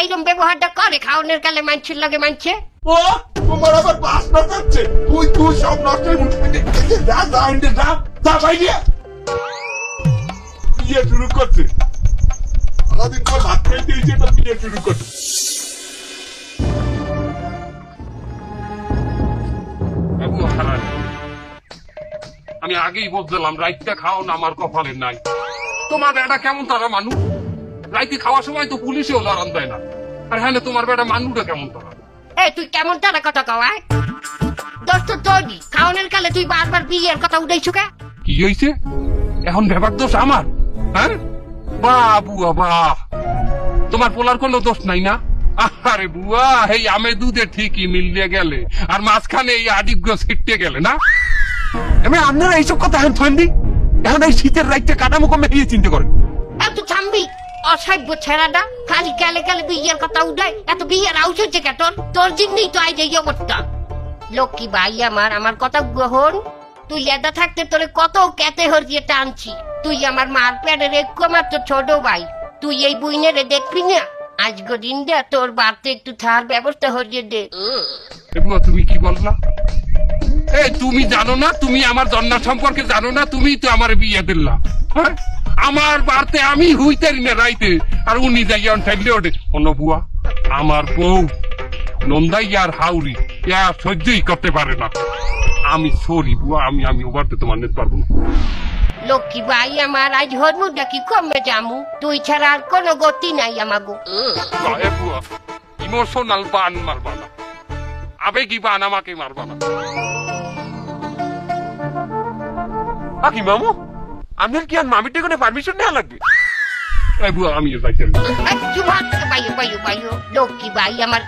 এইরকম ব্যবহারটা করে খাওয়ানোর কালে মানুষের লাগে মানছে। ও তোমার আবার প্রশ্ন করছে, তুই সব নষ্ট যা যা ইন্ডে যা যা বাইরে বিয়ে শুরু করছে। সারাদিন পর ভাত খাইতে এসে তো বিয়ে শুরু করছে। আমি আগেই বলছিলাম রাইতটা খাও না আমার কপালে নাই। তোমার বেটা কেমন তারা মানুষ, রাইতে খাওয়ার সময় তো পুলিশেও লড়ান দেয় না, আর হ্যাঁ তোমার বেটা মানুষটা কেমন তারা। এই তুই কেমন তারা কথা কওয়ায়? দোষ তো তোরই, খাওয়ানোর কালে তুই বারবার বিয়ের কথা উঠাইছো কে? কি হয়েছে এখন? ব্যাপার দোষ আমার? হ্যাঁ বাহ বুয়া বাহ, তোমার পোলার কোনো দোষ নাই না? আরে বুয়া, এই আমে দুধে ঠিকই মিলিয়ে গেলে আর মাঝখানে এই আডিগ্য ছিটতে গেলে না। আমি আপনারা এইসব কথা এখন থান্দি, এখন এই শীতের রাইটটা কাটামো কমে এই চিন্তা করেন। এত থামবি অসভ্য ছেড়াটা, খালি কালে কালে বিয়ের কথা উঠায়। এত বিয়ের আউস হচ্ছে কে তোর? তোর জন্যই তো আজ এই অবস্থা। লক্ষ্মী ভাই আমার কথা গ্রহণ। তুই এদা থাকতে তোরে কত কেতে হরিয়ে টানছি। তুই আমার মার পেটের একটু মাত্র ছোট ভাই, তুই এই বুইনেরে দেখবি না? আজকে দিন দে তোর বাড়তে একটু থার ব্যবস্থা হরিয়ে দে। তুমি কি বললা? এই তুমি জানো না, তুমি আমার জন্নার সম্পর্কে জানো না? তুমি তো আমার বিয়ে দিল্লা, হ্যাঁ? আমার বাড়তে আমি হুইতারি না রাইতে, আর উনি যাইয়া ঠাইলে ওঠে অন্য বুয়া। আমার বউ নন্দাই আর হাউরি সহ্যই করতে পারে না। আমি সরি বুয়া, আমি ওভারতে তোমার নিতে পারবো না। লক্ষ্মী ভাই আমার আজ হরমুদা কি কমে জামু, তুই ছাড়া আর কোনো গতি নাই আমাগো। বুয়া ইমোশনাল বান মারবা না, আবেগী বান আমাকে মারবা না। কি মামু, আপনার কি আর মামির টেকনে পারমিশন নেওয়া লাগবে? বুয়া আমি যাইতে লক্ষ্মী ভাই আমার